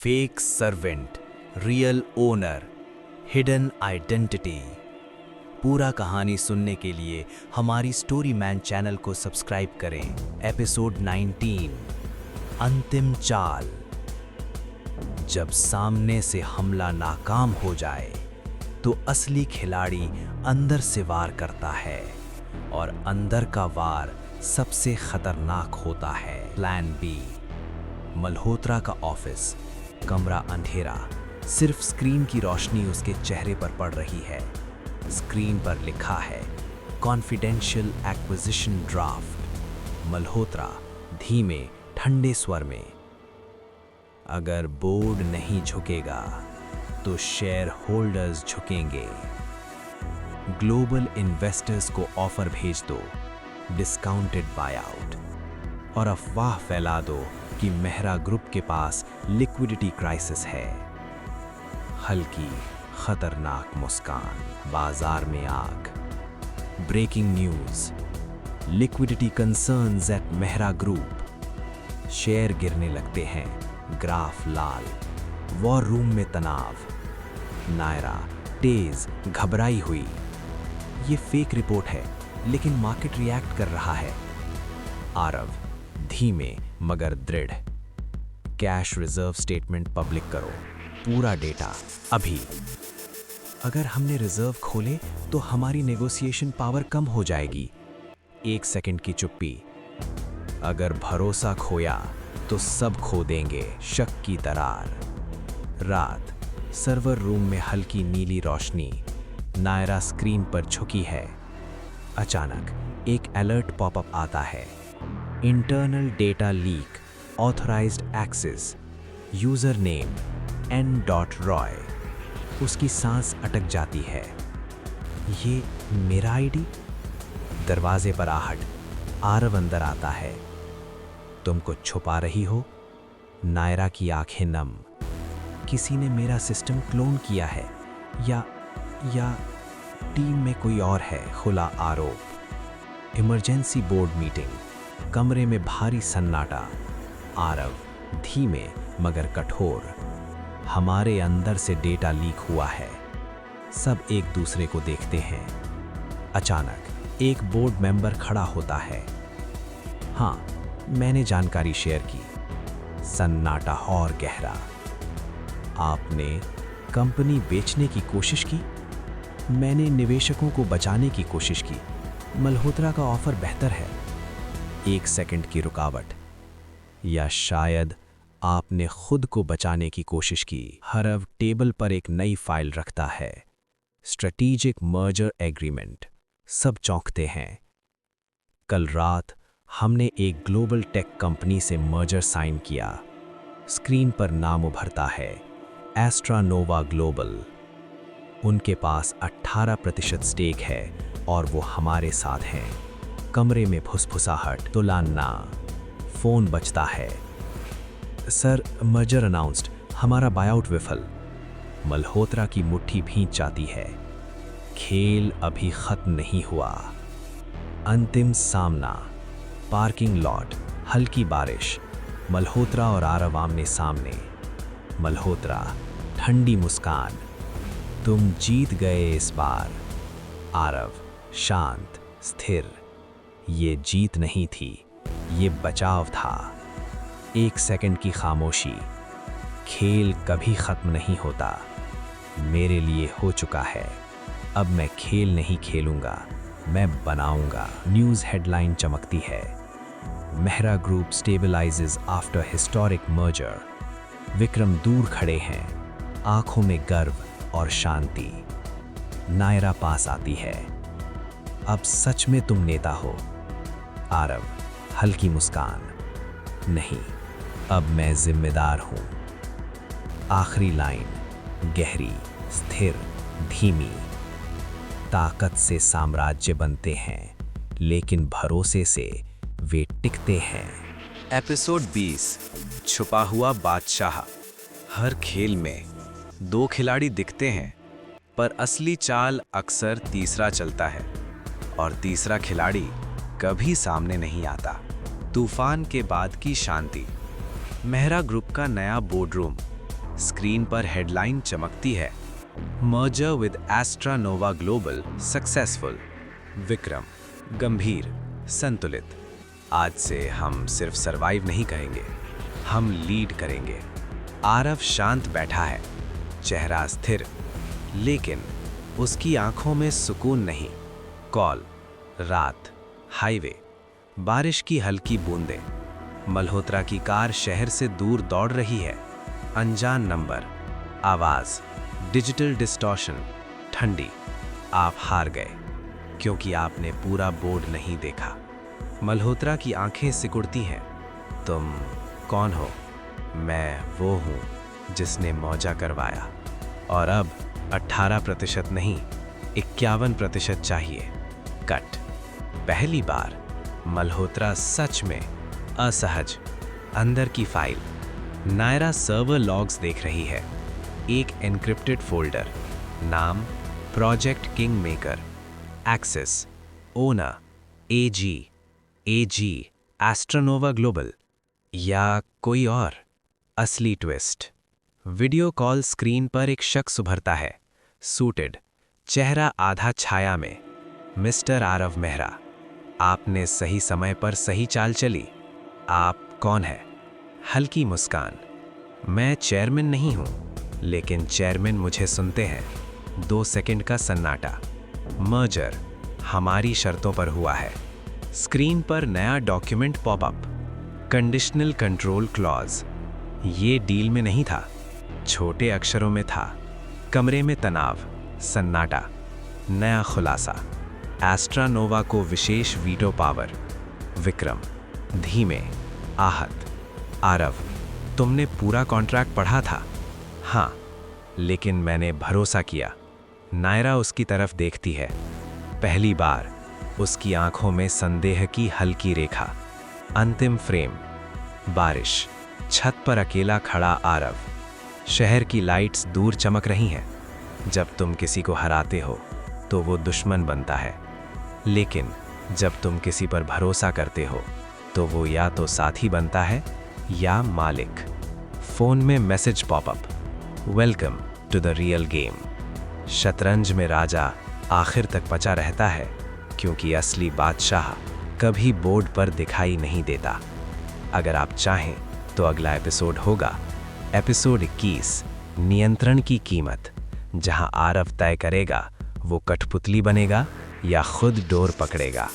Fake servant, real owner, hidden identity. पूरा कहानी सुनने के लिए हमारी स्टोरी मैन चैनल को सब्सक्राइब करें। एपिसोड 19, अंतिम चाल। जब सामने से हमला नाकाम हो जाए तो असली खिलाड़ी अंदर से वार करता है, और अंदर का वार सबसे खतरनाक होता है। Plan B. मल्होत्रा का ऑफिस, कमरा अंधेरा, सिर्फ स्क्रीन की रोशनी उसके चेहरे पर पड़ रही है। स्क्रीन पर लिखा है कॉन्फिडेंशियल एक्विजिशन ड्राफ्ट। मल्होत्रा धीमे ठंडे स्वर में, अगर बोर्ड नहीं झुकेगा तो शेयर होल्डर्स झुकेंगे। ग्लोबल इन्वेस्टर्स को ऑफर भेज दो, डिस्काउंटेड बायआउट, और अफवाह फैला दो कि मेहरा ग्रुप के पास लिक्विडिटी क्राइसिस है। हल्की खतरनाक मुस्कान, बाजार में आग। Breaking news, liquidity concerns at Mehra group. Share गिरने लगते हैं, ग्राफ लाल। वॉर रूम में तनाव। नायरा तेज घबराई हुई। ये फेक रिपोर्ट है, लेकिन मार्केट रिएक्ट कर रहा है। आरव धीमे मगर दृढ़, कैश रिजर्व स्टेटमेंट पब्लिक करो, पूरा डेटा अभी। अगर हमने रिजर्व खोले तो हमारी नेगोशिएशन पावर कम हो जाएगी। 1 सेकंड की चुप्पी। अगर भरोसा खोया तो सब खो देंगे। शक की दरार। रात, सर्वर रूम में हल्की नीली रोशनी। नायरा स्क्रीन पर झुकी है। अचानक एक अलर्ट पॉपअप आता है। Internal data leak, authorized access, user name N.Roy। उसकी सांस अटक जाती है। ये मेरा आईडी? दरवाजे पर आहट। आरव अंदर आता है। तुम कुछ छुपा रही हो? नायरा की आंखें नम। किसी ने मेरा सिस्टम क्लोन किया है, या टीम में कोई और है। खुला आरोप। Emergency board meeting. कमरे में भारी सन्नाटा। आरव धीमे मगर कठोर, हमारे अंदर से डेटा लीक हुआ है। सब एक दूसरे को देखते हैं। अचानक एक बोर्ड मेंबर खड़ा होता है। हाँ, मैंने जानकारी शेयर की। सन्नाटा और गहरा। आपने कंपनी बेचने की कोशिश की? मैंने निवेशकों को बचाने की कोशिश की। मल्होत्रा का ऑफर बेहतर है। 1 सेकंड की रुकावट। या शायद आपने खुद को बचाने की कोशिश की। हरव टेबल पर एक नई फाइल रखता है। Strategic merger agreement. सब चौंकते हैं। कल रात हमने एक ग्लोबल टेक कंपनी से मर्जर साइन किया। स्क्रीन पर नाम उभरता है, एस्ट्रानोवा ग्लोबल। उनके पास 18% स्टेक है और वो हमारे साथ हैं। कमरे में फुसफुसाहट। तुलाना। फोन बजता है। सर, मर्जर अनाउंस्ड, हमारा बायआउट विफल। मल्होत्रा की मुट्ठी भींच जाती है। खेल अभी खत्म नहीं हुआ। अंतिम सामना। पार्किंग लॉट, हल्की बारिश। मल्होत्रा और आरव आमने सामने। मल्होत्रा ठंडी मुस्कान, तुम जीत गए इस बार। आरव शांत स्थिर, ये जीत नहीं थी, ये बचाव था। 1 सेकंड की खामोशी। खेल कभी खत्म नहीं होता। मेरे लिए हो चुका है। अब मैं खेल नहीं खेलूंगा, मैं बनाऊंगा। न्यूज़ हेडलाइन चमकती है। Mehra group stabilises after historic merger. Vikram दूर खड़े हैं, आंखों में गर्व और शांति। नायरा पास आती है। अब सच में तुम नेता हो? आरव हल्की मुस्कान, नहीं, अब मैं जिम्मेदार हूं। आखिरी लाइन गहरी, स्थिर, धीमी। ताकत से साम्राज्य बनते हैं, लेकिन भरोसे से वे टिकते हैं। एपिसोड 20, छुपा हुआ बादशाह। हर खेल में 2 खिलाड़ी दिखते हैं, पर असली चाल अक्सर तीसरा चलता है, और तीसरा खिलाड़ी कभी सामने नहीं आता। तूफान के बाद की शांति। मेहरा ग्रुप का नया बोर्डरूम, स्क्रीन पर हेडलाइन चमकती है, merger with Astranova global successful. Vikram Gambhir, संतुलित। आज से हम सिर्फ सरवाइव नहीं कहेंगे, हम लीड करेंगे। आरव शांत बैठा है, चेहरा स्थिर, लेकिन उसकी आंखों में सुकून नहीं। कॉल, रात, हाईवे, बारिश की हल्की बूंदें। मल्होत्रा की कार शहर से दूर दौड़ रही है। अनजान नंबर, आवाज, डिजिटल डिस्टॉर्शन, ठंडी। आप हार गए क्योंकि आपने पूरा बोर्ड नहीं देखा। मल्होत्रा की आंखें सिकुड़ती हैं। तुम कौन हो? मैं वो हूँ जिसने मौजा करवाया, और अब 18% नहीं, 51% चाहिए। कट। पहली बार मल्होत्रा सच में असहज। अंदर की फाइल, नायरा सर्वर लॉग्स देख रही है। एक एन्क्रिप्टेड फोल्डर, नाम project kingmaker, access, owner, AG, Astronova global, या कोई और। असली ट्विस्ट, वीडियो कॉल स्क्रीन पर एक शख्स उभरता है, सूटेड, चेहरा आधा छाया में। मिस्टर आरव मेहरा, आपने सही समय पर सही चाल चली। आप कौन है? हल्की मुस्कान, मैं चेयरमैन नहीं हूं, लेकिन चेयरमैन मुझे सुनते हैं। 2 सेकंड का सन्नाटा। मर्जर हमारी शर्तों पर हुआ है। स्क्रीन पर नया document popup, conditional control clause. ये डील में नहीं था, छोटे अक्षरों में था। कमरे में तनाव, सन्नाटा। नया खुलासा, एस्ट्रानोवा को विशेष वीटो पावर। विक्रम धीमे, आहत, आरव, तुमने पूरा कॉन्ट्रैक्ट पढ़ा था? हाँ, लेकिन मैंने भरोसा किया। नायरा उसकी तरफ देखती है। पहली बार उसकी आंखों में संदेह की हल्की रेखा। अंतिम फ्रेम, बारिश, छत पर अकेला खड़ा आरव। शहर की लाइट्स दूर चमक रही हैं। जब तुम किसी को हराते हो तो वो दुश्मन बनता है, लेकिन जब तुम किसी पर भरोसा करते हो तो वो या तो साथी बनता है या मालिक। फोन में message popup, welcome to the real game. शतरंज में राजा आखिर तक बचा रहता है, क्योंकि असली बादशाह कभी बोर्ड पर दिखाई नहीं देता। अगर आप चाहें तो अगला एपिसोड होगा एपिसोड 21, नियंत्रण की कीमत, जहां आरव तय करेगा वो कठपुतली बनेगा या खुद डोर पकड़ेगा।